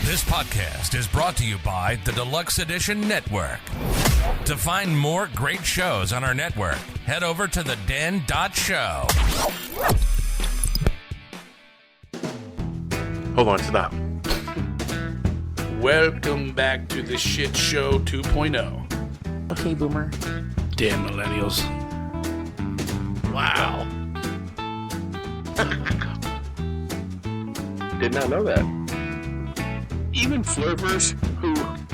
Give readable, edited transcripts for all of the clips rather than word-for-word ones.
This podcast is brought to you by the Deluxe Edition Network. To find more great shows on our network, head over to theden.show. Hold on, stop. Welcome back to the Shit Show 2.0. Okay, Boomer. Damn millennials. Wow. Did not know that. Even flirters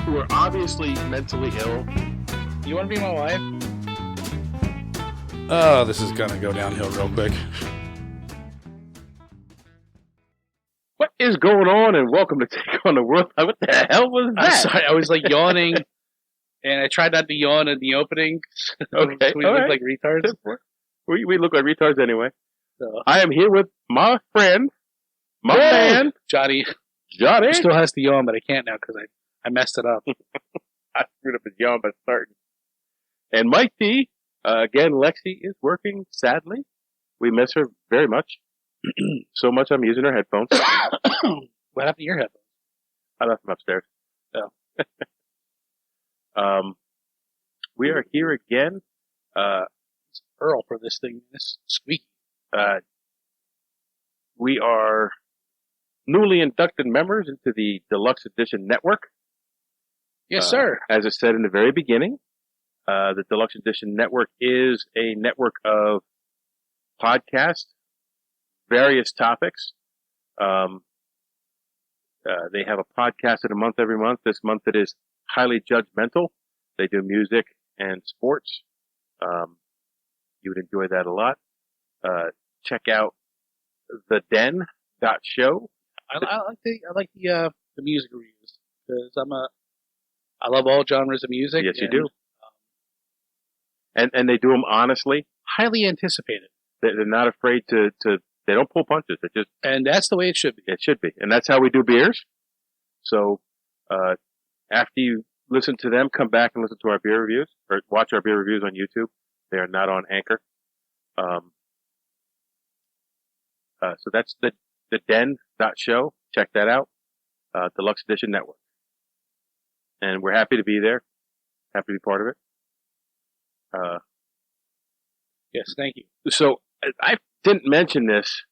who are obviously mentally ill. You want to be my wife? Oh, this is going to go downhill real quick. What is going on? And welcome to Take on the World. What the hell was that? I'm sorry, I was like yawning, and I tried not to yawn in the opening. Okay, we all look right. like retards. We look like retards anyway. So, I am here with my friend, my man, Johnny. Johnny. He still has to yawn, but I can't now because I messed it up. I screwed up his yawn by starting. And Mike D. Again, Lexi is working, sadly. We miss her very much. So much I'm using her headphones. What happened to your headphones? I left them upstairs. Oh. We are here again. Earl for this thing. This squeaky. We are newly inducted members into the Deluxe Edition Network. Yes, sir. As I said in the very beginning, the Deluxe Edition Network is a network of podcasts, various topics. They have a podcast of the month every month. This month it is Highly Judgmental. They do music and sports. You would enjoy that a lot. Check out theden.show. I like the music reviews because I love all genres of music. Yes, you do. And they do them honestly. Highly anticipated. They're not afraid to they don't pull punches. And that's the way it should be. It should be. And that's how we do beers. So, after you listen to them, come back and listen to our beer reviews or watch our beer reviews on YouTube. They are not on Anchor. So that's the den.show. Check that out. Deluxe Edition Network. And we're happy to be there. Happy to be part of it. Yes, thank you. So I didn't mention this.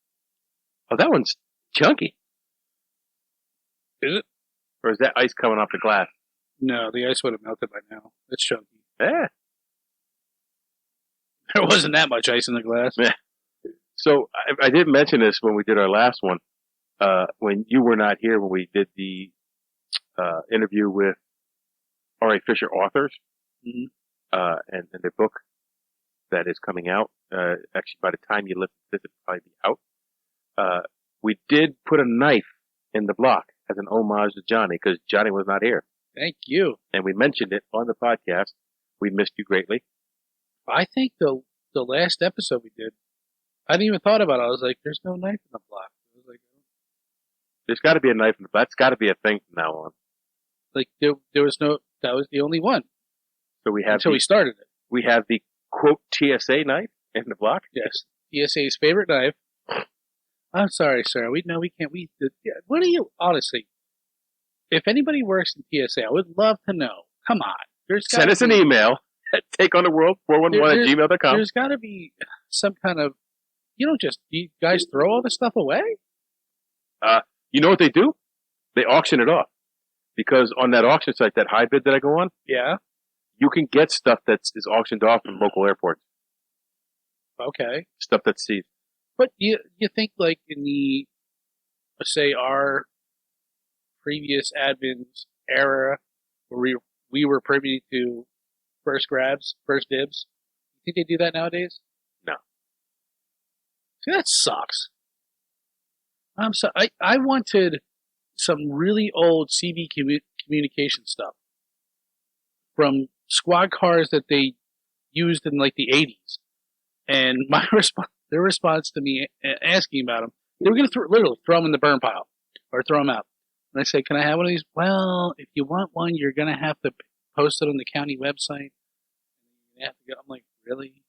Oh, that one's chunky. Is it? Or is that ice coming off the glass? No, the ice would have melted by now. It's chunky. Yeah. There wasn't that much ice in the glass. Yeah. So I did mention this when we did our last one, when you were not here when we did the interview with R.A. Fisher authors, and their book that is coming out. Actually, by the time you listen to this, it'll probably be out. We did put a knife in the block as an homage to Johnny because Johnny was not here, Thank you. and we mentioned it on the podcast. We missed you greatly. I think the last episode we did, I didn't even thought about it. I was like, there's no knife in the block. I was There's got to be a knife in the block. That's got to be a thing from now on. like there was no, that was the only one So we have until we started it. we have the quote TSA knife in the block. Yes. TSA's favorite knife. I'm sorry, sir. We can't. What do you, honestly, if anybody works in TSA, I would love to know. Come on. Send us an email at takeontheworld411@gmail.com. There's got to be some kind of, you guys throw all the stuff away? You know what they do? They auction it off. Because on that auction site, that high bid that I go on, Yeah. you can get stuff that is auctioned off from local airports. Okay. Stuff that's seized. But you think like in the, let's say our previous admin's era where we were privy to first grabs, first dibs, you think they do that nowadays? No. See, that sucks. I'm sorry. I wanted some really old CB communication stuff from squad cars that they used in like the 80s. And their response to me asking about them, they were going to literally throw them in the burn pile or throw them out. And I said, can I have one of these? Well, if you want one, you're going to have to post it on the county website. You have to go. I'm like, really?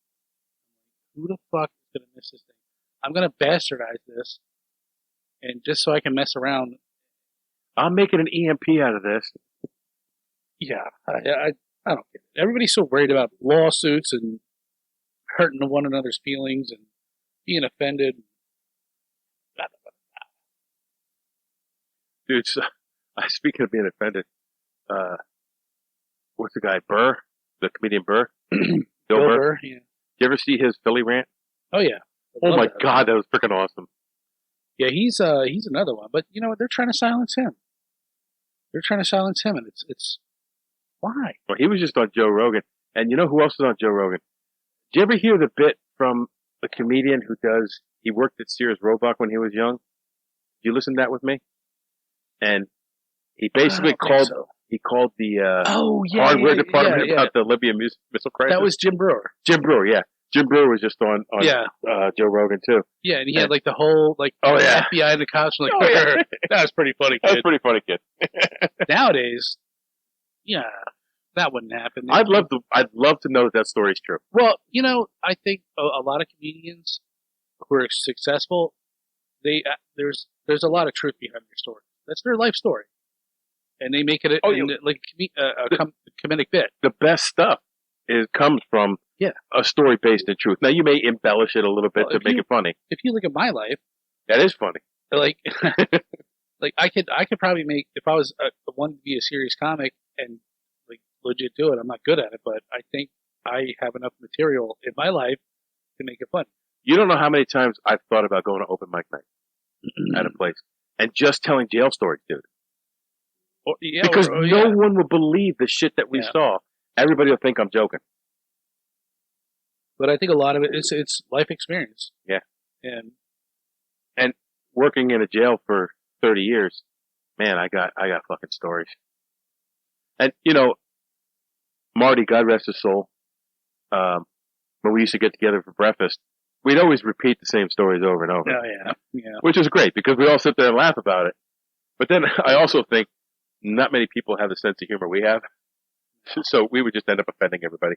Who the fuck is going to miss this thing? I'm going to bastardize this. And just so I can mess around. I'm making an EMP out of this. Yeah, I don't get it. Everybody's so worried about lawsuits and hurting one another's feelings and being offended. Dude, so, speaking of being offended, what's the guy, Burr? The comedian Burr? Bill Burr? Yeah. Did you ever see his Philly rant? Oh yeah. Oh my God, that was freaking awesome. Yeah, he's another one. But you know what? They're trying to silence him. And it's why? Well, he was just on Joe Rogan. And you know who else is on Joe Rogan? Did you ever hear the bit from a comedian he worked at Sears Roebuck when he was young? Did you listen to that with me? And he basically called the hardware department about the Libya missile crisis. That was Jim Brewer. Jim Brewer, yeah. Jim Brewer was just on Joe Rogan too. Yeah, and he had like the whole FBI and the cops were like, that was pretty funny, kid. That was pretty funny, kid. Nowadays, yeah, that wouldn't happen. I'd love to know that story's true. Well, you know, I think a lot of comedians who are successful, there's a lot of truth behind their story. That's their life story, and they make it like a comedic bit. The best stuff comes from a story based in truth. Now you may embellish it a little bit to make it funny. If you look at my life, that is funny. Like, like I could probably make, if I was wanted to be a serious comic and like legit do it. I'm not good at it, but I think I have enough material in my life to make it fun. You don't know how many times I've thought about going to open mic night at a place and just telling jail stories, dude. Because no one will believe the shit that we saw. Everybody will think I'm joking. But I think a lot of it is it's life experience. Yeah. And working in a jail for 30 years, man, I got fucking stories. And you know, Marty, God rest his soul, when we used to get together for breakfast, we'd always repeat the same stories over and over. Oh yeah. Which is great because we all sit there and laugh about it. But then I also think not many people have the sense of humor we have. So we would just end up offending everybody.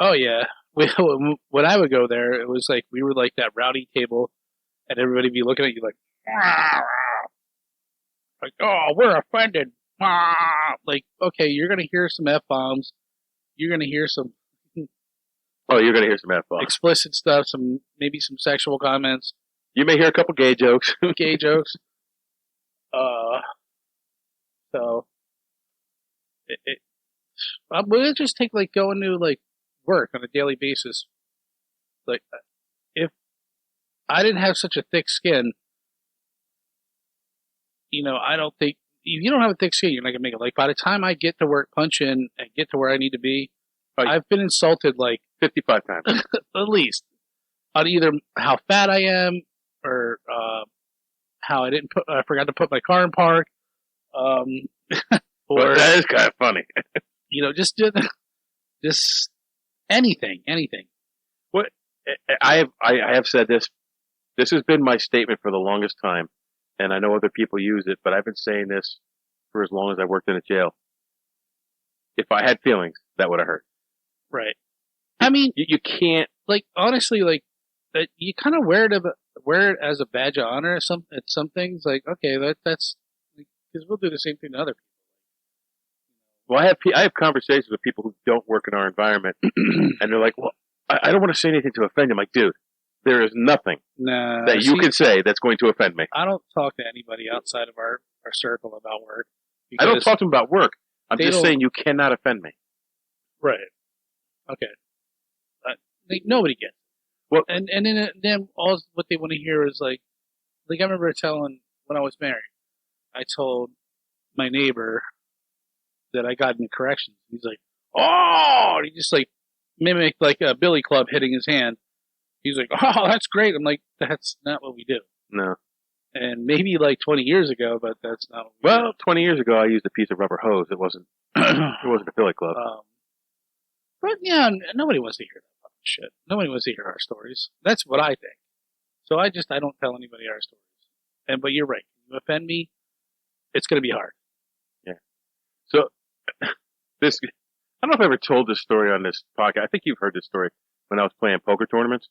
Oh yeah. When I would go there, it was like we were like that rowdy table, and everybody would be looking at you like, oh, we're offended. Like, okay, you're gonna hear some F-bombs. You're gonna hear some. Oh, you're gonna hear some F-bombs. Explicit stuff. Maybe some sexual comments. You may hear a couple gay jokes. So we'll just take like going to like work on a daily basis. Like, if I didn't have such a thick skin, you know, I don't think if you don't have a thick skin, you're not gonna make it. Like by the time I get to work, punch in, and get to where I need to be, I've been insulted like 55 times at least on either how fat I am or how I forgot to put my car in park. Or well, that is kind of funny. You know, just anything. What I have said this. This has been my statement for the longest time, and I know other people use it, but I've been saying this for as long as I worked in a jail. If I had feelings, that would have hurt. Right. I mean, you can't, like, honestly, like, you kind of wear it as a badge of honor at some things. Like, okay, that's because we'll do the same thing to other people. Well, I have conversations with people who don't work in our environment, and they're like, "Well, I don't want to say anything to offend you." I'm like, "Dude, there is nothing that you can say that's going to offend me." I don't talk to anybody outside of our circle about work. I don't talk to them about work. I'm just saying you cannot offend me. Right. Okay. Like, nobody gets it. Well, and then all what they want to hear is like I remember telling when I was married, I told my neighbor that I got into corrections. He's like, oh, and he just like mimicked like a billy club hitting his hand. He's like, oh, that's great. I'm like, that's not what we do. No. And maybe like 20 years ago, but that's not what we do. 20 years ago, I used a piece of rubber hose. It wasn't a billy club. But yeah, nobody wants to hear that fucking shit. Nobody wants to hear our stories. That's what I think. So I don't tell anybody our stories. But you're right. You offend me, it's going to be hard. Yeah. So I don't know if I ever told this story on this podcast. I think you've heard this story when I was playing poker tournaments.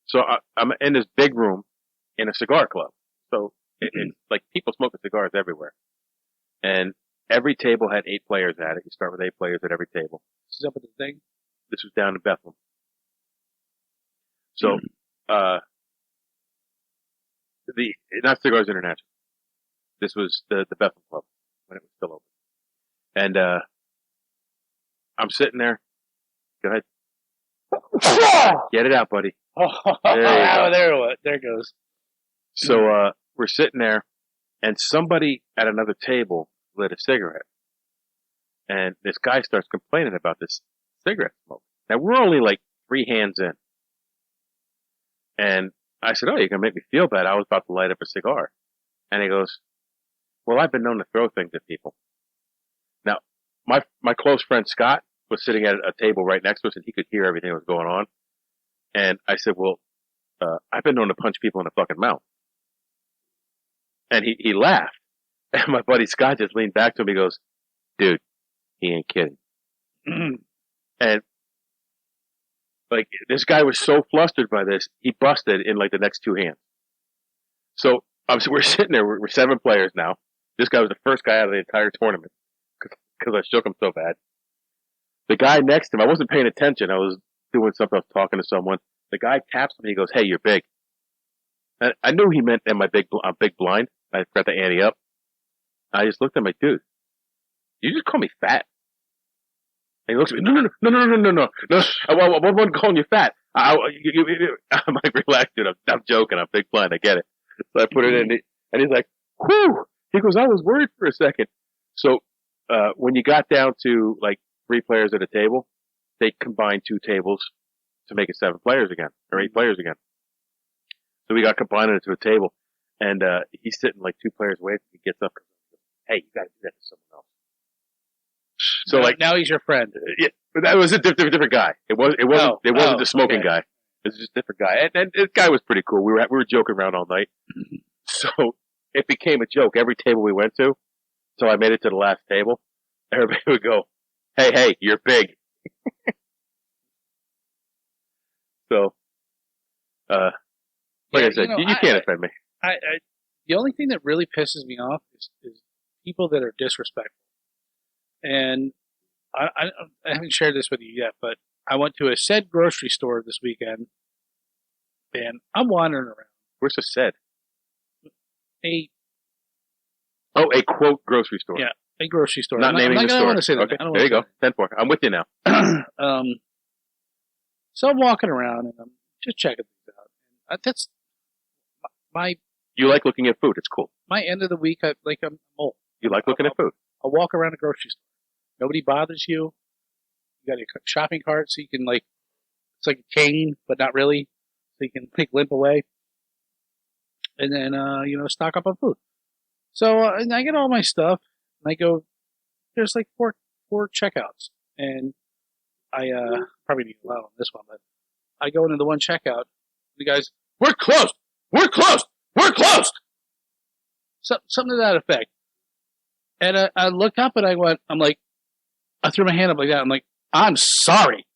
So I'm in this big room in a cigar club. So, it's like people smoking cigars everywhere. And every table had 8 players at it. You start with 8 players at every table. This is up at the thing. This was down in Bethlehem. So, not Cigars International. This was the Bethlehem Club when it was still open. And, I'm sitting there. Go ahead. Get it out, buddy. There it goes. So, we're sitting there and somebody at another table lit a cigarette. And this guy starts complaining about this cigarette smoke. Now we're only like 3 hands in. And I said, oh, you're going to make me feel bad. I was about to light up a cigar. And he goes, well, I've been known to throw things at people. Now, my close friend Scott was sitting at a table right next to us and he could hear everything that was going on. And I said, well, I've been known to punch people in the fucking mouth. And he laughed. And my buddy Scott just leaned back to him. He goes, dude, he ain't kidding. And like this guy was so flustered by this, he busted in like the next 2 hands. So we're sitting there. We're 7 players now. This guy was the first guy out of the entire tournament because I shook him so bad. The guy next to him, I wasn't paying attention. I was doing something. I was talking to someone. The guy taps me. He goes, "Hey, you're big." And I knew he meant, "Am I big? I'm big blind." I got the ante up. I just looked at him like, "Dude, you just call me fat." And he looks at me, no. I wasn't calling you fat. I'm like, relax, dude. I'm joking. I'm big blind. I get it. So I put it in, and he's like, whew. He goes, I was worried for a second. So, when you got down to like 3 players at a table, they combined 2 tables to make it 7 players again, or 8 players again. So we got combined into a table, and, he's sitting like 2 players away. He gets up, hey, you gotta do that to someone else. So now he's your friend. Yeah, but that was a different guy. It wasn't the smoking guy. It was just a different guy. And this guy was pretty cool. We were joking around all night. So it became a joke every table we went to. So I made it to the last table. Everybody would go, hey, you're big. So, like I said, you can't offend me. The only thing that really pisses me off is people that are disrespectful. And I haven't shared this with you yet, but I went to a said grocery store this weekend, and I'm wandering around. Where's the said? A quote grocery store. Yeah, a grocery store. Not naming the store. I don't want to say that. Okay, there you go. 10-4. I'm with you now. So I'm walking around and I'm just checking things out. That's my. You like looking at food? It's cool. My end of the week, I'm old. You like looking at food? I'll walk around a grocery store. Nobody bothers you. You got your shopping cart, so you can it's like a cane, but not really. So you can limp away, and then stock up on food. So and I get all my stuff, and I go. There's like four checkouts, and I probably need to allow on this one, but I go into the one checkout. The guy's, "We're closed. We're closed. We're closed." Something to that effect. And I looked up and I threw my hand up like that. I'm like, "I'm sorry."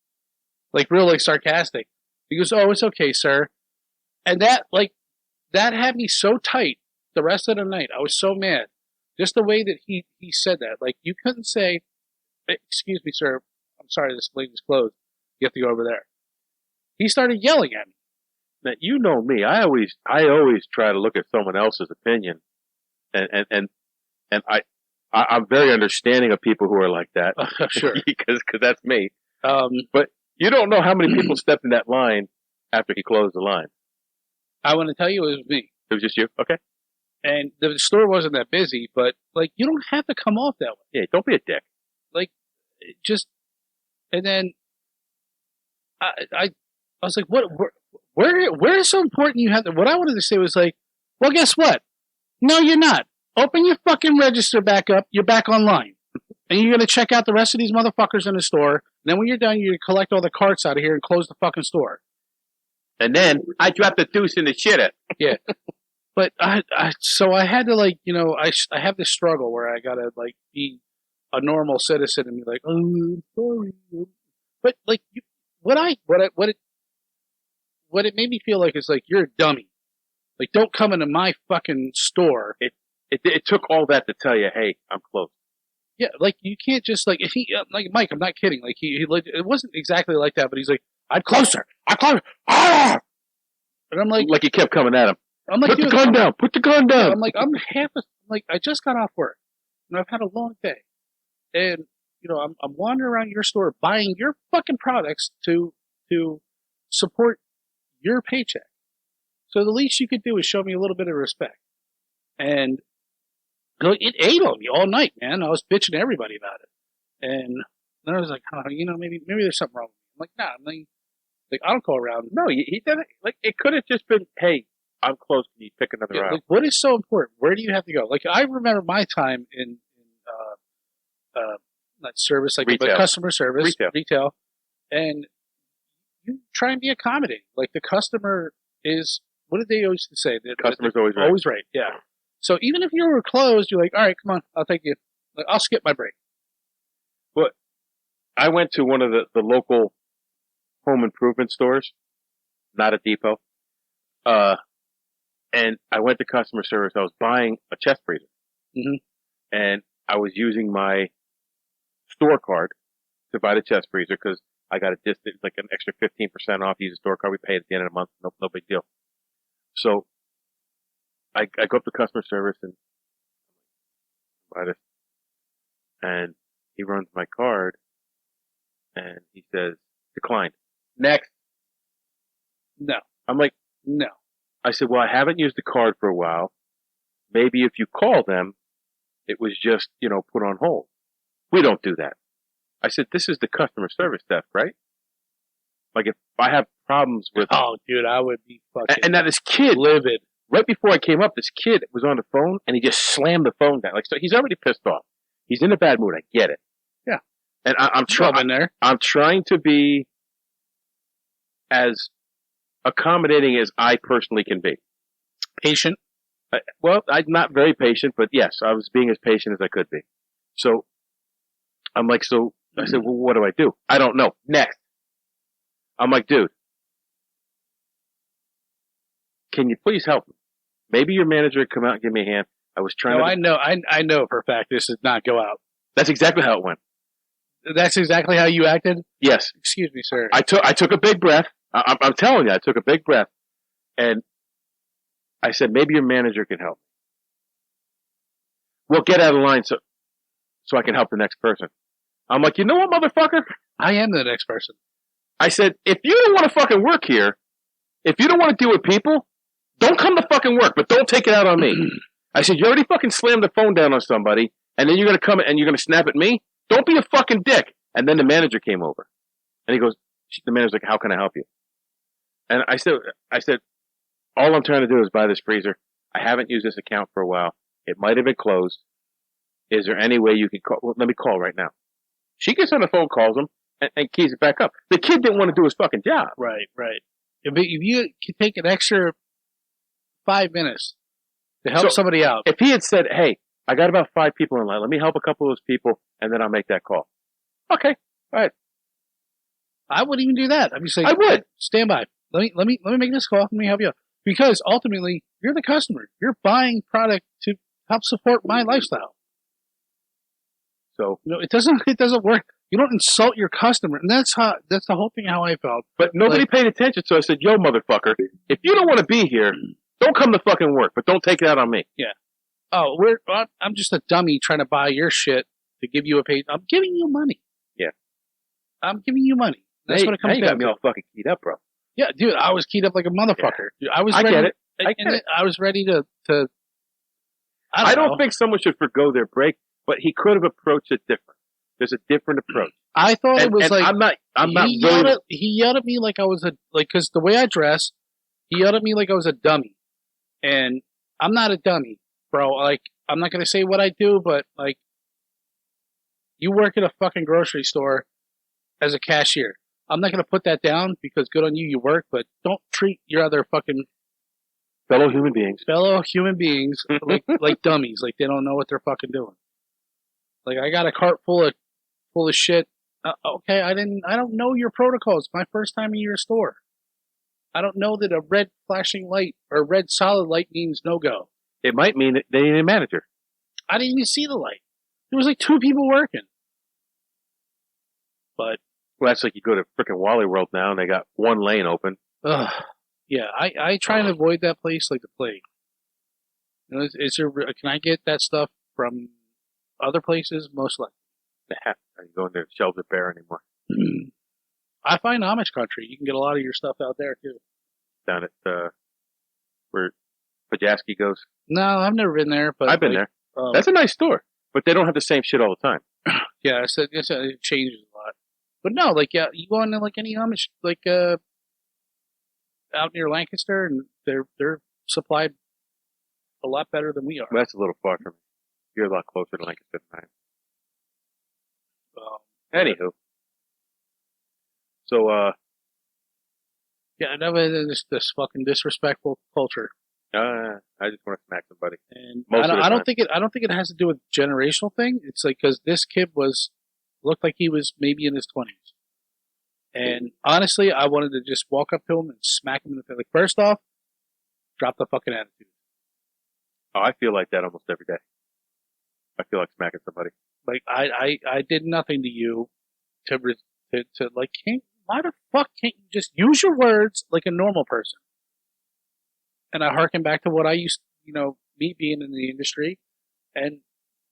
Real sarcastic. He goes, "Oh, it's okay, sir." And that had me so tight the rest of the night. I was so mad. Just the way that he said that. You couldn't say, "Excuse me, sir. I'm sorry, this lane is closed. You have to go over there." He started yelling at me. Now, you know me. I always try to look at someone else's opinion. And I'm very understanding of people who are like that. Sure. because that's me. But you don't know how many people stepped in that line after he closed the line. I want to tell you it was me. It was just you? Okay. And the store wasn't that busy, but you don't have to come off that way. Yeah, don't be a dick. And then I was like, where is so important you have to, what I wanted to say was well, guess what? No, you're not. Open your fucking register back up. You're back online. And you're going to check out the rest of these motherfuckers in the store. And then when you're done, you collect all the carts out of here and close the fucking store. And then I dropped the deuce in the shitter. Yeah. But so I had to I have this struggle where I got to be a normal citizen and be like, "Oh, I'm sorry." But what it made me feel like is you're a dummy. Like, don't come into my fucking store. It took all that to tell you, hey, I'm close. Yeah, like, you can't just, like, if he, like, Mike, I'm not kidding. Like, he like, it wasn't exactly like that, but he's like, I'm closer. Ah! And I'm like he kept coming at him. I'm like, put the gun down. Put the gun down. Yeah, I'm like, I just got off work, and I've had a long day, and I'm wandering around your store buying your fucking products to support your paycheck. So the least you could do is show me a little bit of respect. And it ate on me all night, man. I was bitching to everybody about it, and then I was like, maybe there's something wrong with me. I'm like, nah, I'm like I don't go around. No, he didn't. Like, it could have just been, hey, I'm close. Can you pick another route? Like, what is so important? Where do you have to go? Like, I remember my time in not service, like retail. But customer service, retail, and you try and be accommodating. Like, the customer is, what did they always say? The customer's always right. Always right, yeah. So even if you were closed, you're like, all right, come on, I'll take you. Like, I'll skip my break. But I went to one of the local home improvement stores, not a depot, and I went to customer service. I was buying a chest freezer, and I was using my store card to buy the chest freezer because I got a discount, like an extra 15% off. Use a store card. We pay at the end of the month. No big deal. So I go up to customer service and buy this, and he runs my card, and he says, declined. Next. No. I'm like, no. I said, well, I haven't used the card for a while. Maybe if you call them, it was just, put on hold. We don't do that. I said, this is the customer service desk, right? Like, if I have problems with... Oh, dude, I would be fucking... And now this kid... livid. Right before I came up, this kid was on the phone, and he just slammed the phone down. Like, so he's already pissed off. He's in a bad mood. I get it. Yeah. And I'm trying there. I'm trying to be as accommodating as I personally can be. Patient. Well, I'm not very patient, but yes, I was being as patient as I could be. So I'm like, I said, well, what do I do? I don't know. Next. I'm like, dude, can you please help me? Maybe your manager would come out and give me a hand. I was trying to... I know for a fact this did not go out. That's exactly how it went. That's exactly how you acted? Yes. Excuse me, sir. I took a big breath. I'm telling you, I took a big breath. And I said, maybe your manager can help. Well, get out of line so I can help the next person. I'm like, you know what, motherfucker? I am the next person. I said, if you don't want to fucking work here, if you don't want to deal with people, don't come to fucking work, but don't take it out on me. I said, you already fucking slammed the phone down on somebody, and then you're going to come and you're going to snap at me? Don't be a fucking dick. And then the manager came over. And he goes, the manager's like, how can I help you? And I said, all I'm trying to do is buy this freezer. I haven't used this account for a while. It might have been closed. Is there any way you can call? Well, let me call right now. She gets on the phone, calls him, and keys it back up. The kid didn't want to do his fucking job. Right. If you could take an extra 5 minutes to help somebody out. If he had said, hey, I got about 5 people in line. Let me help a couple of those people, and then I'll make that call. Okay. All right. I wouldn't even do that. I'd be saying, I would. Stand by. Let me make this call. Let me help you out. Because ultimately, you're the customer. You're buying product to help support my lifestyle. So it doesn't work. You don't insult your customer, and that's the whole thing how I felt. But nobody paid attention, so I said, "Yo, motherfucker, if you don't want to be here, don't come to fucking work, but don't take it out on me." Yeah. Oh, I'm just a dummy trying to buy your shit to give you a pay. I'm giving you money. Yeah. I'm giving you money. That's what it comes down to. You got me all fucking keyed up, bro. Yeah, dude, I was keyed up like a motherfucker. Yeah. Dude, I get it. I was ready to. I don't think someone should forgo their break, but he could have approached it different. There's a different approach. I thought it was like I'm not. He yelled at me like I was because the way I dress, he yelled at me like I was a dummy, and I'm not a dummy, bro. Like, I'm not gonna say what I do, but like, you work at a fucking grocery store as a cashier. I'm not gonna put that down because good on you, you work, but don't treat your other fucking fellow human beings like dummies, like they don't know what they're fucking doing. Like, I got a cart full of shit. Okay, I don't know your protocols. My first time in your store. I don't know that a red flashing light or red solid light means no go. It might mean that they need a manager. I didn't even see the light. There was like 2 people working. But Well, that's like you go to frickin' Wally World now and they got 1 lane open. yeah, I try and avoid that place like the plague. You know, is there? Can I get that stuff from other places? Most likely. Are you going there? Shelves are bare anymore. I find Amish country. You can get a lot of your stuff out there too. Down at where Pajaski goes. No, I've never been there, but I've been there. That's a nice store, but they don't have the same shit all the time. Yeah, it changes a lot. But no, like yeah, you go into like any Amish like out near Lancaster, and they're supplied a lot better than we are. Well, that's a little far from me. You're a lot closer to Lancaster than I am. Anywho, so yeah, no, this fucking disrespectful culture. I just want to smack somebody. And I don't think it has to do with generational thing. It's like because this kid looked like he was maybe in his 20s, and honestly, I wanted to just walk up to him and smack him in the face. Like first off, drop the fucking attitude. Oh, I feel like that almost every day. I feel like smacking somebody. Like I did nothing to you to like why the fuck can't you just use your words like a normal person? And I harken back to what I used, me being in the industry and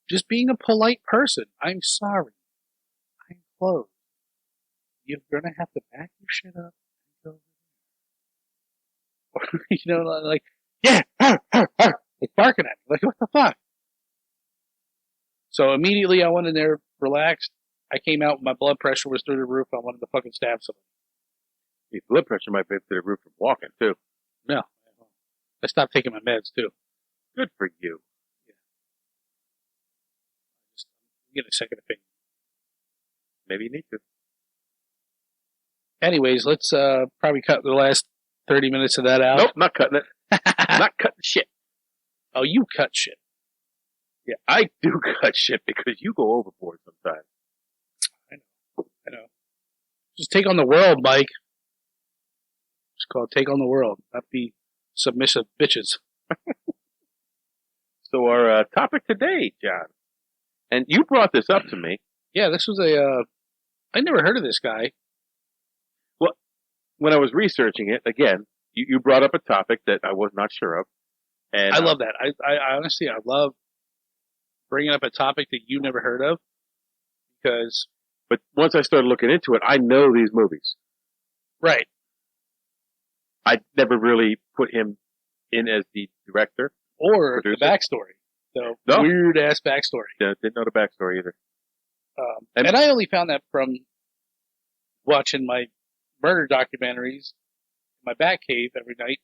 just being a polite person. I'm sorry. I'm closed. You're going to have to back your shit up and go like, yeah, like barking at me. Like, what the fuck? So immediately I went in there, relaxed. I came out, my blood pressure was through the roof. I wanted to fucking stab somebody. Your blood pressure might be through the roof from walking, too. No. I stopped taking my meds, too. Good for you. Yeah. Just get a second opinion. Maybe you need to. Anyways, let's probably cut the last 30 minutes of that out. Nope, not cutting it. Not cutting shit. Oh, you cut shit. Yeah, I do cut shit because you go overboard sometimes. I know. Just take on the world, Mike. It's called take on the world, not be submissive bitches. So our topic today, John, and you brought this up to me. Yeah, this was I never heard of this guy. Well, when I was researching it, again, you brought up a topic that I was not sure of. And I love that. I honestly, I love bringing up a topic that you never heard of because. But once I started looking into it, I know these movies. Right. I never really put him in as the director. Or producer. The backstory. The weird-ass backstory. Didn't know the backstory either. And I only found that from watching my murder documentaries in my bat cave every night.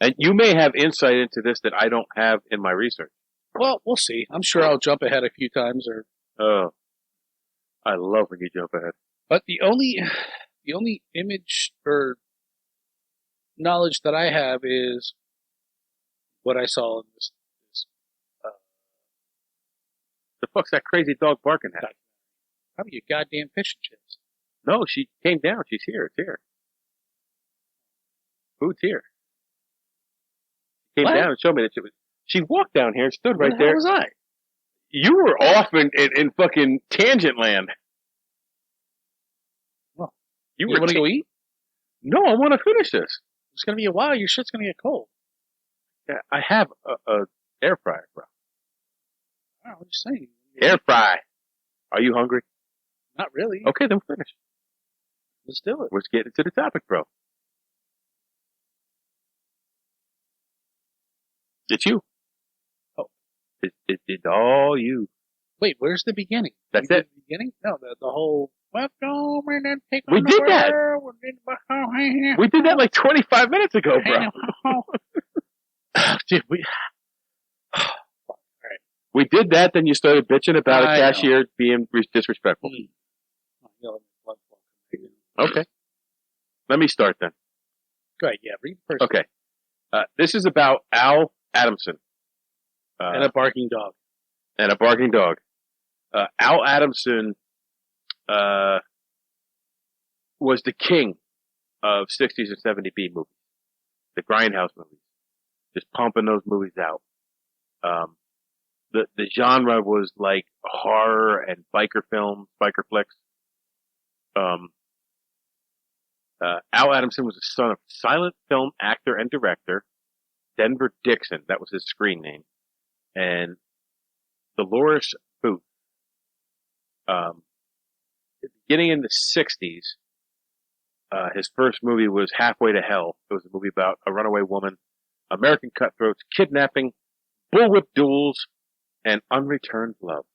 And you may have insight into this that I don't have in my research. Well, we'll see. I'm sure I'll jump ahead a few times. Oh, I love when you jump ahead. But the only image or knowledge that I have is what I saw in this the fuck's that crazy dog barking at? Probably a goddamn fish and chips. No, she came down. She's here. It's here. Food's here. She came down and showed me that she walked down here and stood right there. Where was I? You were off in fucking tangent land. Well, you want to go eat? No, I want to finish this. It's going to be a while. Your shit's going to get cold. Yeah, I have a air fryer, bro. I don't know what you're saying. Air fry. Are you hungry? Not really. Okay, then finish. Let's do it. Let's get into the topic, bro. It's you. Oh. It's all you. Wait, where's the beginning? That's it. The beginning? No, the whole. We did that. We did that like 25 minutes ago, bro. Dude, we did that, then you started bitching about a cashier being disrespectful. Okay. Let me start then. Go ahead, yeah, read first. Okay. This is about Al Adamson. And a barking dog. And a barking dog. Al Adamson was the king of 60s and 70s B movies, the grindhouse movies, just pumping those movies out. The genre was like horror and biker films, biker flicks. Al Adamson was the son of silent film actor and director Denver Dixon, that was his screen name, and Dolores Booth. Beginning in the 60s, his first movie was Halfway to Hell. It was a movie about a runaway woman, American cutthroats, kidnapping, bullwhip duels, and unreturned love.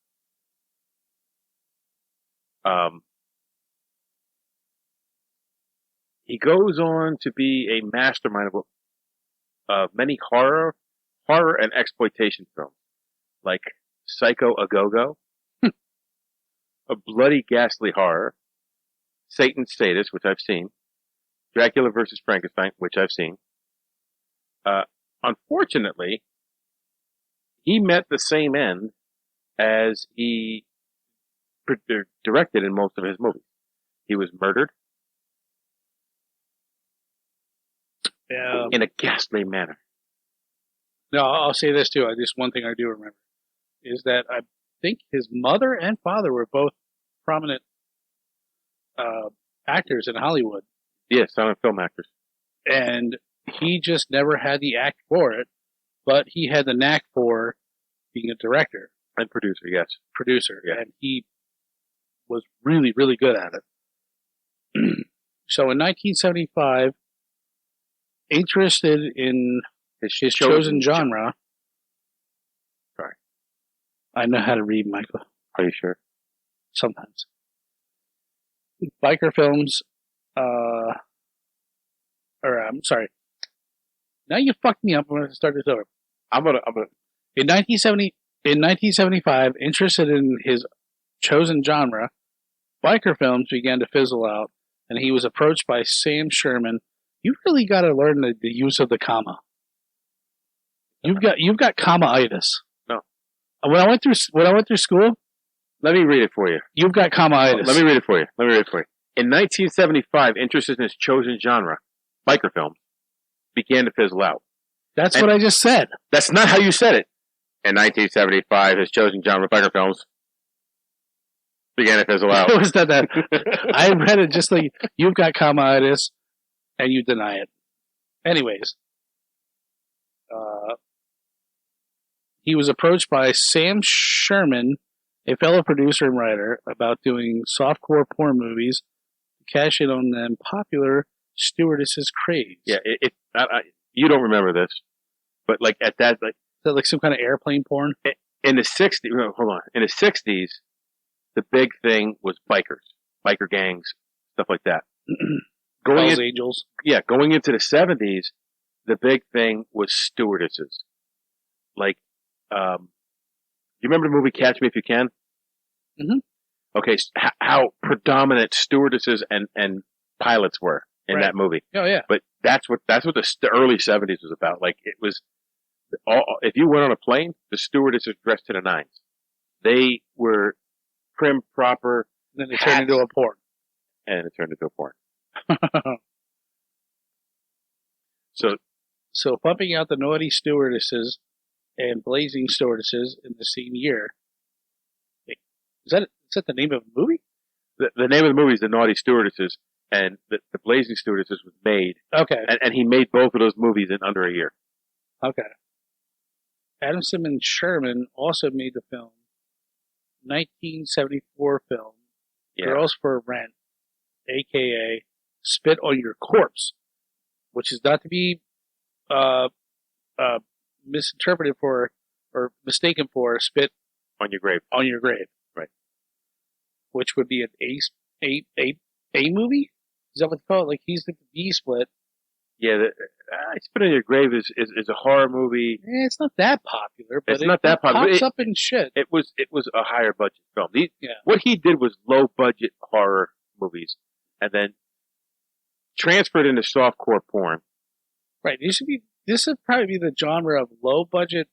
He goes on to be a mastermind of many horror and exploitation films, like Psycho A Go-Go, A Bloody Ghastly Horror, Satan's Sadist, which I've seen, Dracula versus Frankenstein, which I've seen. Unfortunately, he met the same end as he directed in most of his movies. He was murdered in a ghastly manner. No, I'll say this too. Just one thing I do remember is that I think his mother and father were both prominent actors in Hollywood. Yeah, silent film actors. And he just never had the act for it, but he had the knack for being a director. And producer, yes. Producer. Yeah. And he was really, really good at it. So in 1975, interested in his chosen genre. Sorry. I know how to read, Michael. Are you sure? Sometimes. Biker films, I'm sorry. Now you fucked me up. I'm going to start this over. I'm gonna. In 1975, interested in his chosen genre, biker films began to fizzle out, and he was approached by Sam Sherman. You've really got to learn the use of the comma. You've got comma-itis. No. When I went through school, let me read it for you. You've got comma-itis. Let me read it for you. In 1975, interested in his chosen genre, biker films, began to fizzle out. That's what I just said. That's not how you said it. In 1975, his chosen genre, biker films, began to fizzle out. It was that. I read it just like, you've got comma-itis, and you deny it. Anyways. He was approached by Sam Sherman, a fellow producer and writer, about doing softcore porn movies to cash in on them popular stewardesses' craze. Yeah, you don't remember this, but like at that, like, is that like some kind of airplane porn? In the 60s, hold on. In the 60s, the big thing was biker gangs, stuff like that. Hells Angels. Yeah, going into the 70s, the big thing was stewardesses. Like, you remember the movie Catch Me If You Can? Mm-hmm. Okay, how predominant stewardesses and pilots were in that movie. Oh yeah. But that's what the early 70s was about. Like, it was if you went on a plane, the stewardesses dressed to the nines. They were prim, proper. Then it turned into a porn. And it turned into a porn. So pumping out the naughty stewardesses and blazing stewardesses in the same year. Is that the name of the movie? The name of the movie is The Naughty Stewardesses, and the Blazing Stewardesses was made. Okay. And he made both of those movies in under a year. Okay. Adamson and Sherman also made the 1974 film, Girls for Rent, a.k.a. Spit on Your Corpse, which is not to be misinterpreted for or mistaken for Spit on Your Grave. On Your Grave, right? Which would be an A movie. Is that what they call it? Like he's the B split. Yeah, Spit on Your Grave is a horror movie. It's not that popular, but it's not that popular. It pops up in shit. It was a higher budget film. What he did was low budget horror movies, and then transferred into softcore porn. Right. This would probably be the genre of low budget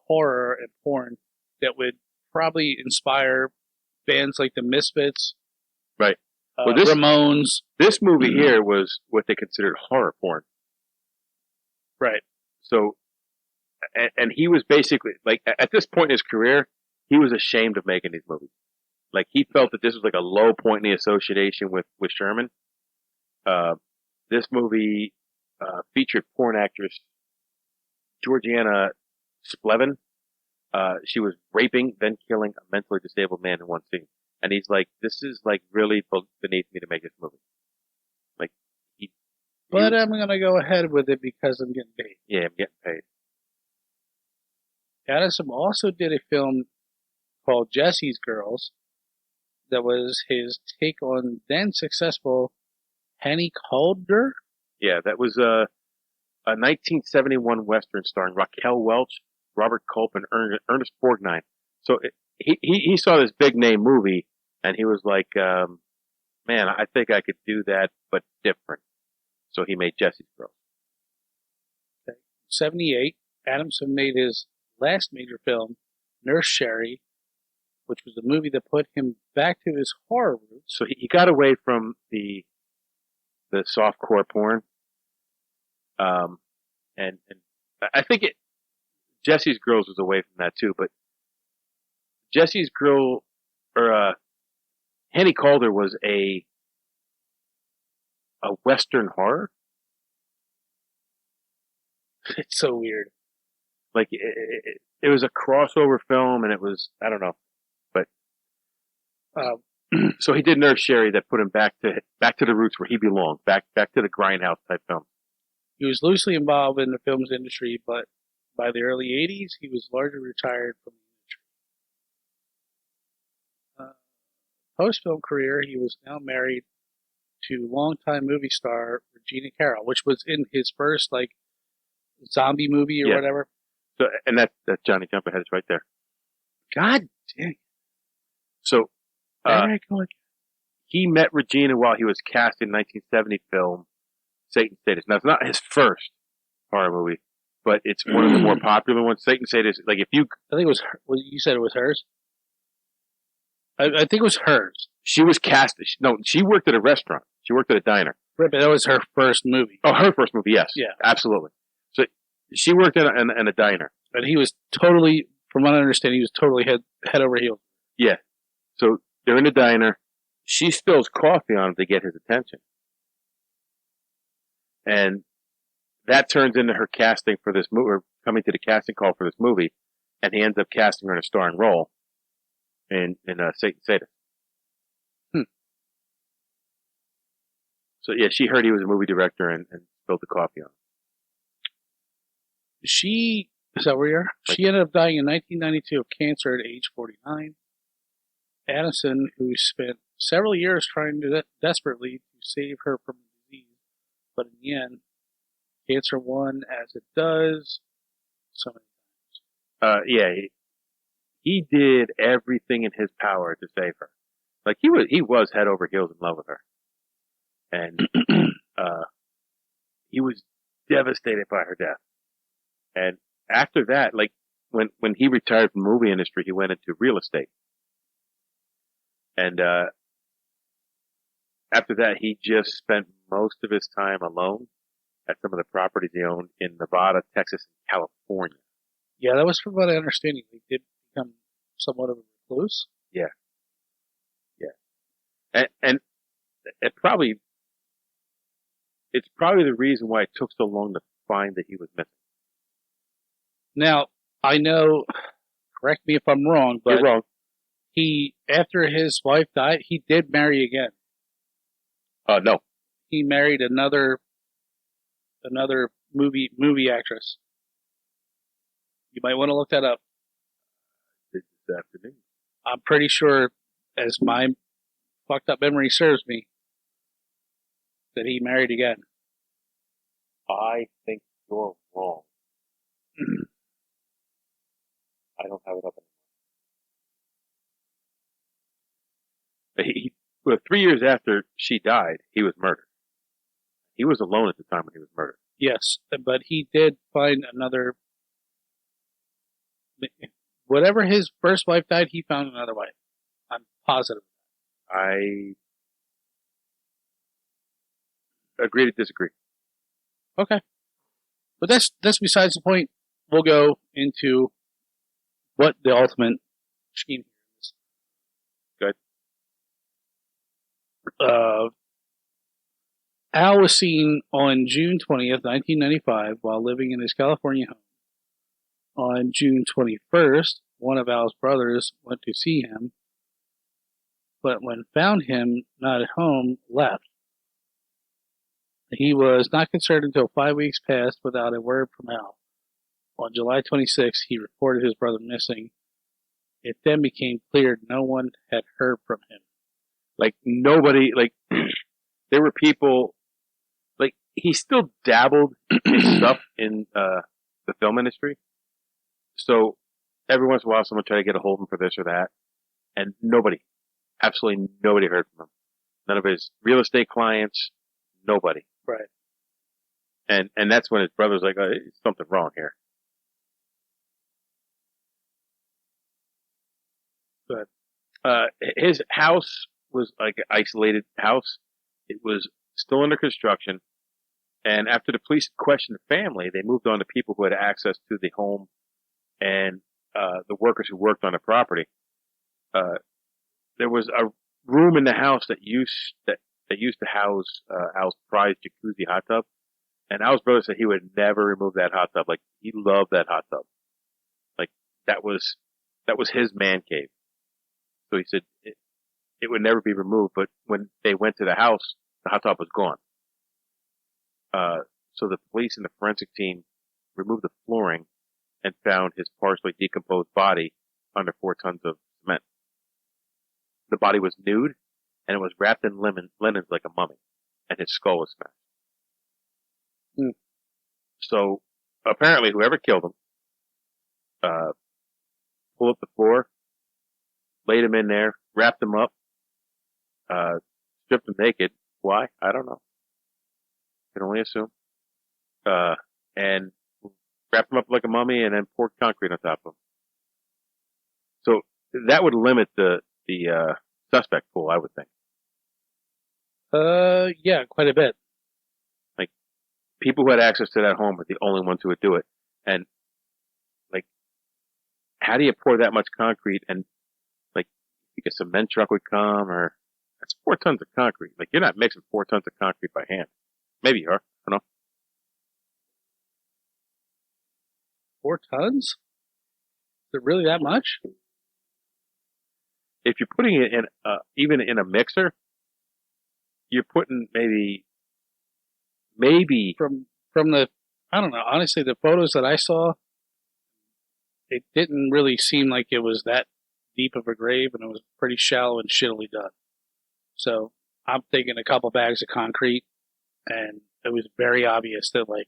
horror and porn that would probably inspire bands like the Misfits. Right. Well, Ramones. This movie here was what they considered horror porn. Right. So, and he was basically, like, at this point in his career, he was ashamed of making these movies. Like, he felt that this was like a low point in the association with Sherman. This movie featured porn actress Georgiana Splevin. She was raping, then killing a mentally disabled man in one scene. And he's like, this is like really beneath me to make this movie. Like, But I'm going to go ahead with it because I'm getting paid. Yeah, I'm getting paid. Adamson also did a film called Jesse's Girls that was his take on then successful Henny Calder. Yeah, that was a 1971 Western starring Raquel Welch, Robert Culp, and Ernest Borgnine. So he saw this big name movie, and he was like, man, I think I could do that, but different. So he made Jesse's Girls. Okay. 78, Adamson made his last major film, Nurse Sherry, which was the movie that put him back to his horror roots. So he got away from the softcore porn. And I think Jesse's Girls was away from that too, but Jesse's Girl, or Henny Calder was a Western horror. It's so weird. Like, it was a crossover film, and it was, I don't know, but so he did Nurse Sherry that put him back to the roots where he belonged, back to the grindhouse type film. He was loosely involved in the films industry, but by the early 80s, he was largely retired from the industry. Post-film career, he was now married to longtime movie star Regina Carroll, which was in his first, like, zombie movie or whatever. So, and that's Johnny Jumpahead is right there. God dang. So, he met Regina while he was cast in 1970 film Satan Sadist. Now, it's not his first horror movie, but it's one of the more popular ones. Satan Sadist, like, if you... I think it was... Well, you said it was hers? I think it was hers. She was cast... No, she worked at a restaurant. She worked at a diner. Right, but that was her first movie. Oh, her first movie, yes. Yeah. Absolutely. So, she worked in a diner. And he was totally, from what I understand, he was totally head over heels. Yeah. So, they're in a diner. She spills coffee on him to get his attention. And that turns into her casting for this movie, or coming to the casting call for this movie, and he ends up casting her in a starring role in Satan Sadist. So yeah, she heard he was a movie director and spilled the coffee on him. Is that where you are? She ended up dying in 1992 of cancer at age 49. Adamson, who spent several years trying desperately to save her from the disease, but in the end, cancer won as it does so many times. Yeah, he did everything in his power to save her. Like, he was head over heels in love with her. And he was devastated by her death. And after that, like, when he retired from the movie industry, he went into real estate. And after that, he just spent most of his time alone at some of the properties he owned in Nevada, Texas, and California. Yeah, that was from what I understand. He did become somewhat of a recluse. Yeah. Yeah. And it's probably the reason why it took so long to find that he was missing. Now, I know, correct me if I'm wrong, but you're wrong. He, after his wife died, he did marry again. No. He married another movie actress. You might want to look that up. This afternoon. I'm pretty sure, as my fucked up memory serves me, that he married again. I think you're wrong. I don't have it up anymore. Well, 3 years after she died, he was murdered. He was alone at the time when he was murdered. Yes, but he did find another. Whatever his first wife died, he found another wife. I'm positive. agree to disagree. Okay. But that's besides the point. We'll go into what the ultimate scheme is. Good. Al was seen on June 20th, 1995, while living in his California home. On June 21st, one of Al's brothers went to see him, but when found him not at home, left. He was not concerned until 5 weeks passed without a word from Al. On July 26th, he reported his brother missing. It then became clear no one had heard from him. Like, nobody, like, there were people, like, he still dabbled in stuff in the film industry. So, every once in a while, someone tried to get a hold of him for this or that. And nobody, absolutely nobody heard from him. None of his real estate clients, nobody. Right. And that's when his brother was like, oh, there's something wrong here. But his house was like an isolated house. It was still under construction. And after the police questioned the family, they moved on to people who had access to the home and the workers who worked on the property. There was a room in the house that used to house Al's prized jacuzzi hot tub. And Al's brother said he would never remove that hot tub. Like, he loved that hot tub. Like, that was his man cave. So he said it would never be removed. But when they went to the house, the hot tub was gone. So the police and the forensic team removed the flooring and found his partially decomposed body under 4 tons of cement. The body was nude and it was wrapped in linens like a mummy, and his skull was smashed. So apparently, whoever killed him, pulled up the floor, laid him in there, wrapped him up, stripped him naked. Why? I don't know. Can only assume. And wrapped him up like a mummy, and then poured concrete on top of him. So that would limit the suspect pool, I would think. Yeah, quite a bit. Like, people who had access to that home were the only ones who would do it. And, like, how do you pour that much concrete? And, like, you think a cement truck would come, or that's 4 tons of concrete. Like, you're not mixing 4 tons of concrete by hand. Maybe you are. I don't know. 4 tons? Is it really that much? If you're putting it in, even in a mixer, you're putting maybe From the, I don't know, honestly, the photos that I saw, it didn't really seem like it was that deep of a grave, and it was pretty shallow and shittily done. So I'm thinking a couple bags of concrete, and it was very obvious that, like,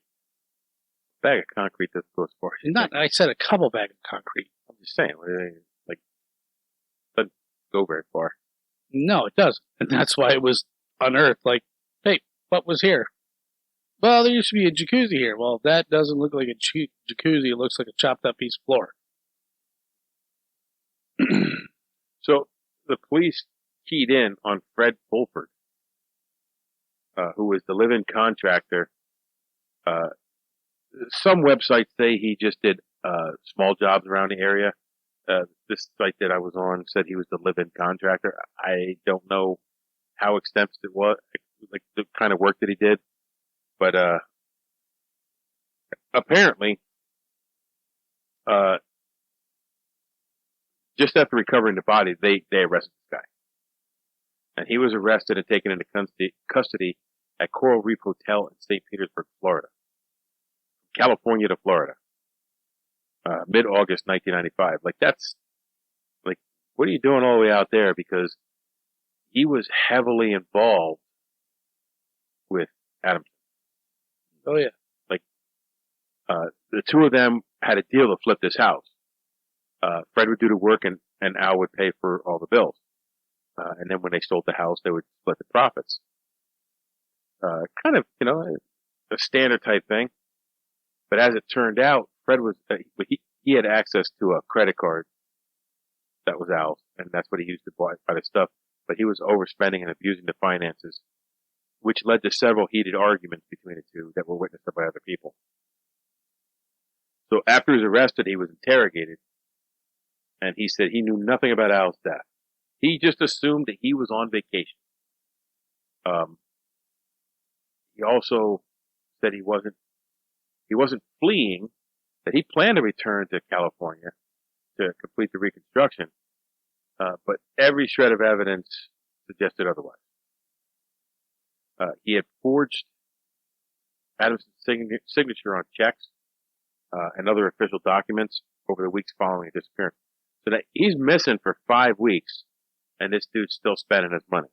bag of concrete that goes far. I said a couple bags of concrete. I'm just saying, like, doesn't go very far. No, it doesn't. And that's why it was unearthed. Like, hey, what was here? Well, there used to be a jacuzzi here. Well, that doesn't look like a jacuzzi. It looks like a chopped up piece of floor. So the police keyed in on Fred Fulford, who was the live-in contractor. Some websites say he just did small jobs around the area. This site that I was on said he was the live-in contractor. I don't know how extensive it was, like the kind of work that he did. But apparently, just after recovering the body, they arrested this guy. And he was arrested and taken into custody at Coral Reef Hotel in St. Petersburg, Florida. California to Florida. Mid-August 1995. Like, that's, like, what are you doing all the way out there? Because he was heavily involved with Adamson. Oh, yeah. Like, the two of them had a deal to flip this house. Fred would do the work and Al would pay for all the bills. And then when they sold the house, they would split the profits. Kind of, a standard type thing. But as it turned out, Fred was, he had access to a credit card that was Al's, and that's what he used to buy the stuff. But he was overspending and abusing the finances which led to several heated arguments between the two that were witnessed by other people. So after he was arrested, he was interrogated, and he said he knew nothing about Al's death. He just assumed that he was on vacation. He also said he wasn't fleeing, that he planned to return to California to complete the reconstruction, but every shred of evidence suggested otherwise. He had forged Adamson's signature on checks and other official documents over the weeks following his disappearance. So that he's missing for 5 weeks, and this dude's still spending his money.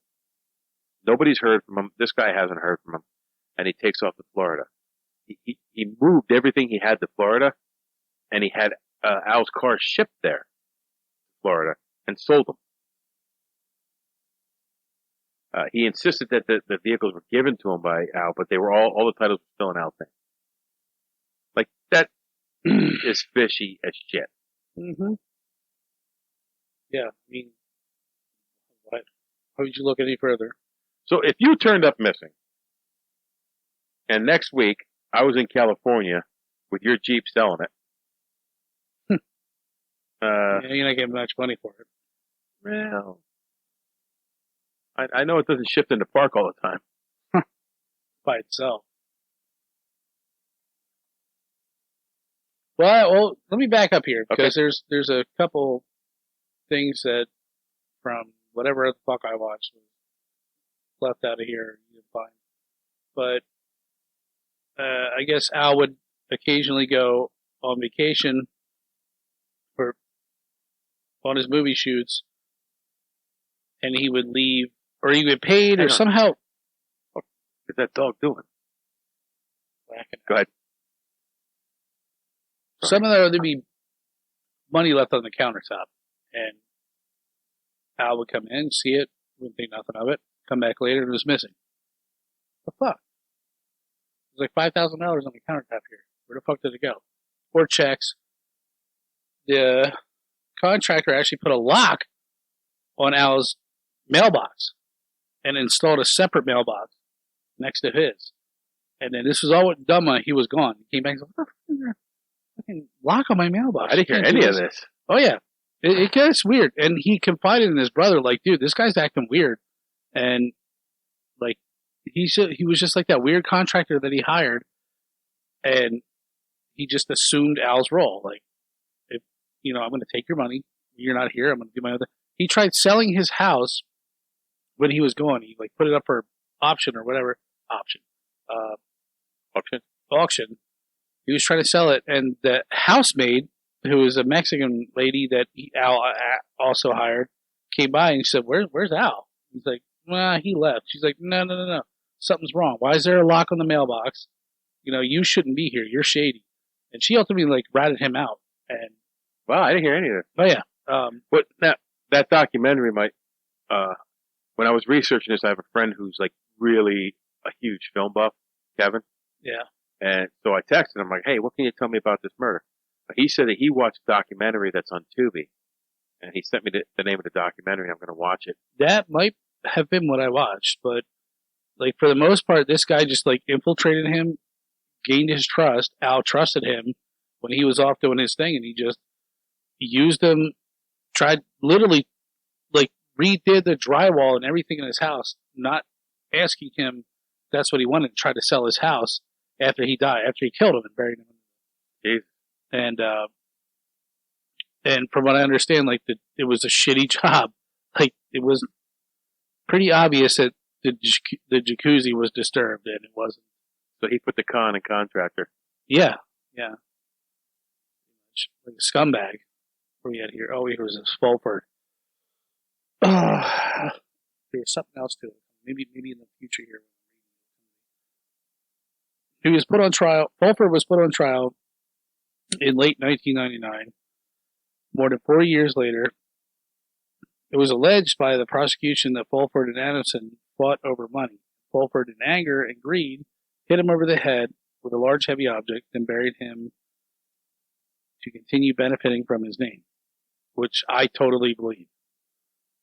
Nobody's heard from him. This guy hasn't heard from him, and he takes off to Florida. He moved everything he had to Florida, and he had Al's car shipped there to Florida and sold them. He insisted that the vehicles were given to him by Al, but they were all the titles were still in Al's name. Like, that is fishy as shit. Mm-hmm. Yeah, I mean, how would you look any further? So if you turned up missing, and next week I was in California with your Jeep selling it, you're not getting much money for it. Well, I know it doesn't shift into park all the time. By itself. Well, let me back up here, because there's a couple things that from whatever the fuck I watched was left out of here. You can find, but I guess Al would occasionally go on vacation on his movie shoots, and he would leave, or he would get paid, or somehow. What is that dog doing? Go ahead. Some of that would be money left on the countertop, and Al would come in, see it, wouldn't think nothing of it, come back later, and it was missing. What the fuck? It was like $5,000 on the countertop here. Where the fuck did it go? Or checks. The contractor actually put a lock on Al's mailbox and installed a separate mailbox next to his. And then this was all done when he was gone. He came back and said, what the fuck is there? Fucking lock on my mailbox. I didn't hear any of this. Oh, yeah. It gets weird. And he confided in his brother, like, dude, this guy's acting weird. And, like, he was just like that weird contractor that he hired. And he just assumed Al's role. Like, if, I'm going to take your money. You're not here. I'm going to do my other. He tried selling his house when he was gone. He, like, put it up for auction or whatever. Auction. He was trying to sell it. And the housemaid, who was a Mexican lady that Al also hired, came by and she said, where's Al? He's like, well, he left. She's like, no. Something's wrong. Why is there a lock on the mailbox? You shouldn't be here. You're shady. And she ultimately, like, ratted him out. And wow, I didn't hear any of it. Oh, yeah. But that documentary might, when I was researching this, I have a friend who's, like, really a huge film buff, Kevin. Yeah. And so I texted him, like, hey, what can you tell me about this murder? He said that he watched a documentary that's on Tubi, and he sent me the name of the documentary. I'm going to watch it. That might have been what I watched, but, like, for the most part, this guy just, like, infiltrated him, gained his trust. Al trusted him when he was off doing his thing, and he just used him, tried, literally, like, redid the drywall and everything in his house, not asking him if that's what he wanted, tried to sell his house after he died, after he killed him and buried him. Jeez. And from what I understand, like, it was a shitty job. Like, it was pretty obvious that the jacuzzi was disturbed, and it wasn't. So he put the con in contractor. Yeah. Like a scumbag. What we had here? Oh, here was this Fulford. There's something else to it. Maybe in the future here. He was put on trial. Fulford was put on trial in late 1999. More than 4 years later, it was alleged by the prosecution that Fulford and Adamson fought over money. Fulford, in anger and greed, hit him over the head with a large heavy object and buried him to continue benefiting from his name, which I totally believe.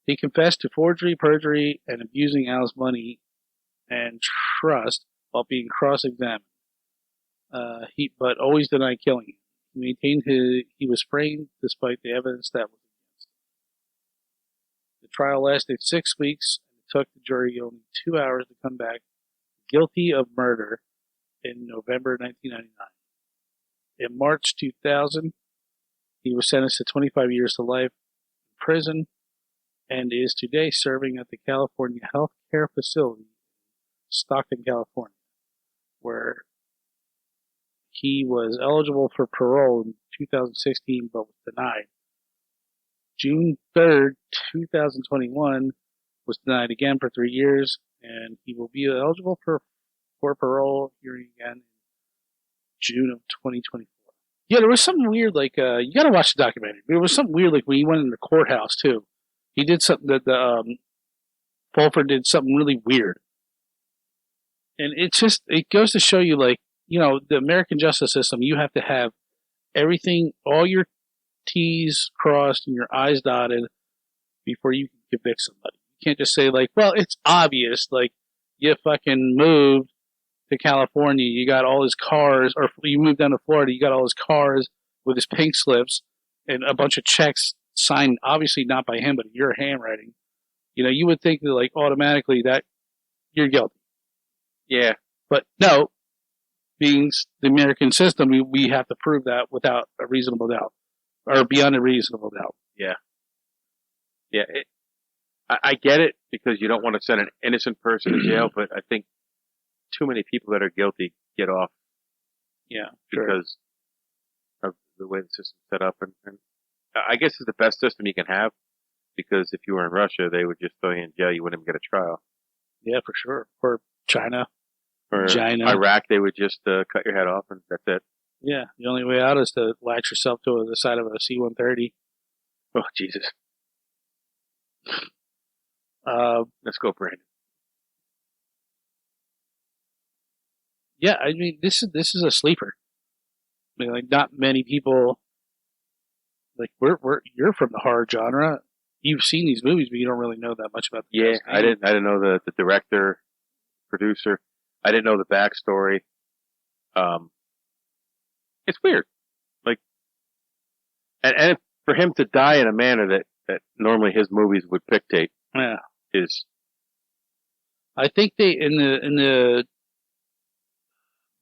He confessed to forgery, perjury, and abusing Al's money and trust while being cross-examined. But always denied killing him. He maintained he was framed despite the evidence that was against him. The trial lasted 6 weeks, and it took the jury only 2 hours to come back guilty of murder in November 1999. In March 2000, he was sentenced to 25 years to life in prison and is today serving at the California Health Care Facility in Stockton, California, where he was eligible for parole in 2016 but was denied. June 3rd, 2021 was denied again for 3 years, and he will be eligible for parole hearing again in June of 2024. Yeah, there was something weird, like, you gotta watch the documentary. There was something weird, like, when he went in the courthouse, too. He did something that, Fulford did something really weird. And it goes to show you, like, the American justice system, you have to have everything, all your T's crossed and your I's dotted before you can convict somebody. You can't just say, like, well, it's obvious, like, you fucking moved to California, you got all his cars, or you moved down to Florida, you got all his cars with his pink slips and a bunch of checks signed, obviously not by him, but in your handwriting. You would think that, like, automatically that you're guilty. Yeah. But no, being the American system, we have to prove that without a reasonable doubt, or beyond a reasonable doubt. Yeah. Yeah. I get it, because you don't want to send an innocent person to jail, but I think too many people that are guilty get off. Yeah, because of the way the system's set up. And I guess it's the best system you can have, because if you were in Russia, they would just throw you in jail. You wouldn't even get a trial. Yeah, for sure. Or China. Or Iraq, they would just cut your head off, and that's it. Yeah, the only way out is to latch yourself to the side of a C-130. Oh, Jesus. Let's go, Brandon. Yeah, I mean, this is a sleeper. I mean, like, not many people, like, you're from the horror genre. You've seen these movies, but you don't really know that much about the Yeah, I didn't know the director, producer. I didn't know the backstory. It's weird. Like, and for him to die in a manner that normally his movies would dictate, yeah, is. I think they in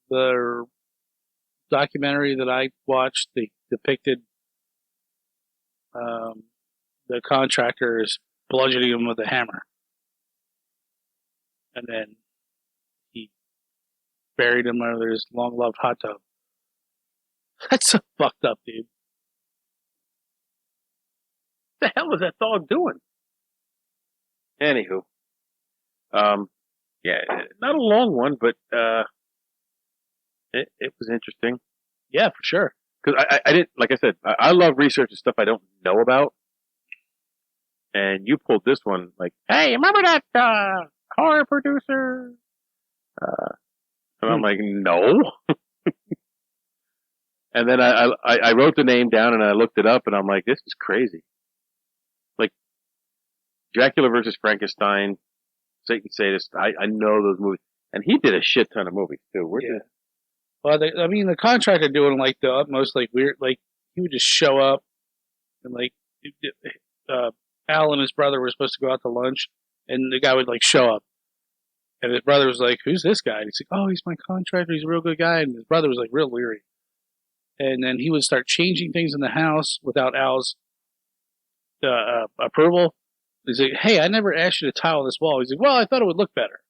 the documentary that I watched, they depicted the contractors bludgeoning him with a hammer, and then he buried him under his long-loved hot tub. That's so fucked up, dude. What the hell was that dog doing? Anywho, yeah, not a long one, but it was interesting. Yeah, for sure. Because I didn't, like I said, I love researching stuff I don't know about. And you pulled this one, like, hey, remember that horror producer? And I'm like, no. And then I wrote the name down and I looked it up, and I'm like, this is crazy. Like, Dracula versus Frankenstein, Satan Sadist, I know those movies. And he did a shit ton of movies, too. Yeah. Well, the contractor doing, like, the utmost, like, weird, like, he would just show up, and, like, Al and his brother were supposed to go out to lunch, and the guy would, like, show up. And his brother was like, who's this guy? And he's like, oh, he's my contractor, he's a real good guy. And his brother was, like, real leery. And then he would start changing things in the house without Al's approval. He's like, hey, I never asked you to tile this wall. He's like, well, I thought it would look better.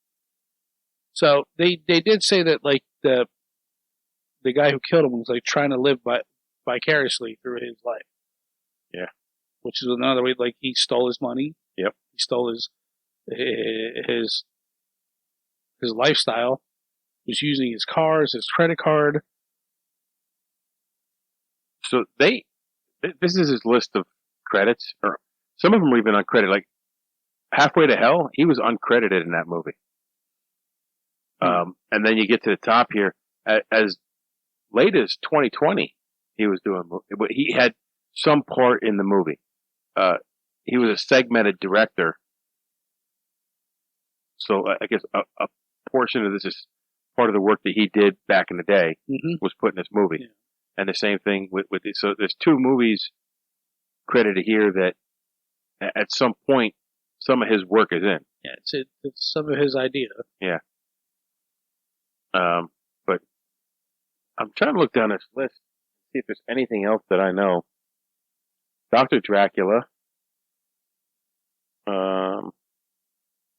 So they did say that, like, the guy who killed him was, like, trying to live vicariously through his life. Yeah. Which is another way, like, he stole his money. Yep. He stole his lifestyle. He was using his cars, his credit card. So this is his list of credits, or some of them were even uncredited. Like, Halfway to Hell, he was uncredited in that movie. And then you get to the top here, as late as 2020, he was doing, he had some part in the movie. He was a segmented director. So I guess portion of this is part of the work that he did back in the day was put in this movie. Yeah. And the same thing with this. So there's 2 movies credited here that at some point, some of his work is in. Yeah, it's some of his idea. Yeah. But I'm trying to look down this list, see if there's anything else that I know. Dr. Dracula.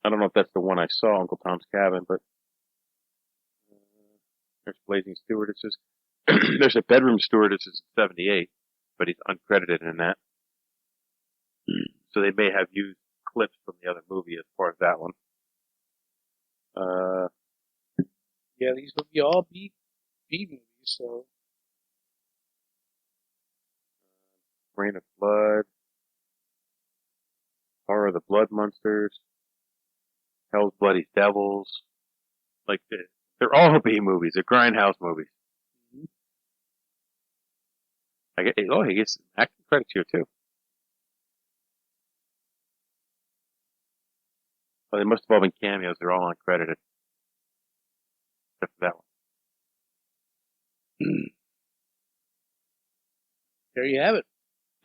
I don't know if that's the one I saw, Uncle Tom's Cabin, but there's Blazing Stewardesses. There's a Bedroom Stewardesses in 78, but he's uncredited in that. So they may have used clips from the other movie as part of that one. Yeah, these would be all B movies, so. Reign of Blood. Horror of the Blood Monsters. Hell's Bloody Devils. Like, they're all B movies. They're Grindhouse movies. He gets acting credits here, too. Well, they must have all been cameos. They're all uncredited. Except for that one. There you have it.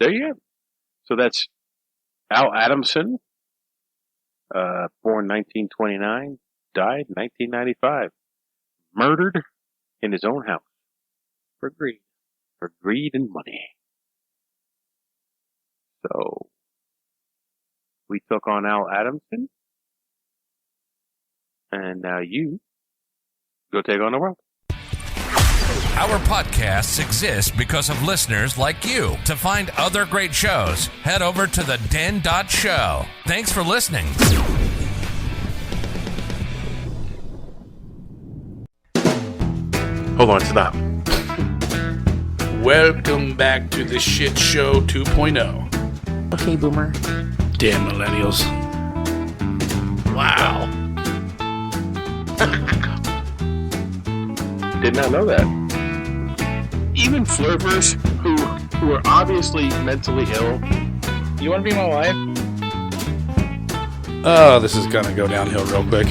There you have it. So that's Al Adamson, born 1929, died 1995. Murdered in his own house. For greed. For greed and money. So, we took on Al Adamson. And now you go take on the world. Our podcasts exist because of listeners like you. To find other great shows, head over to theden.show. Thanks for listening. Hold on, stop. Welcome back to the Shit Show 2.0. Okay, Boomer. Damn millennials. Wow. Did not know that. Even flirters who are obviously mentally ill. You want to be my wife? Oh, this is gonna go downhill real quick.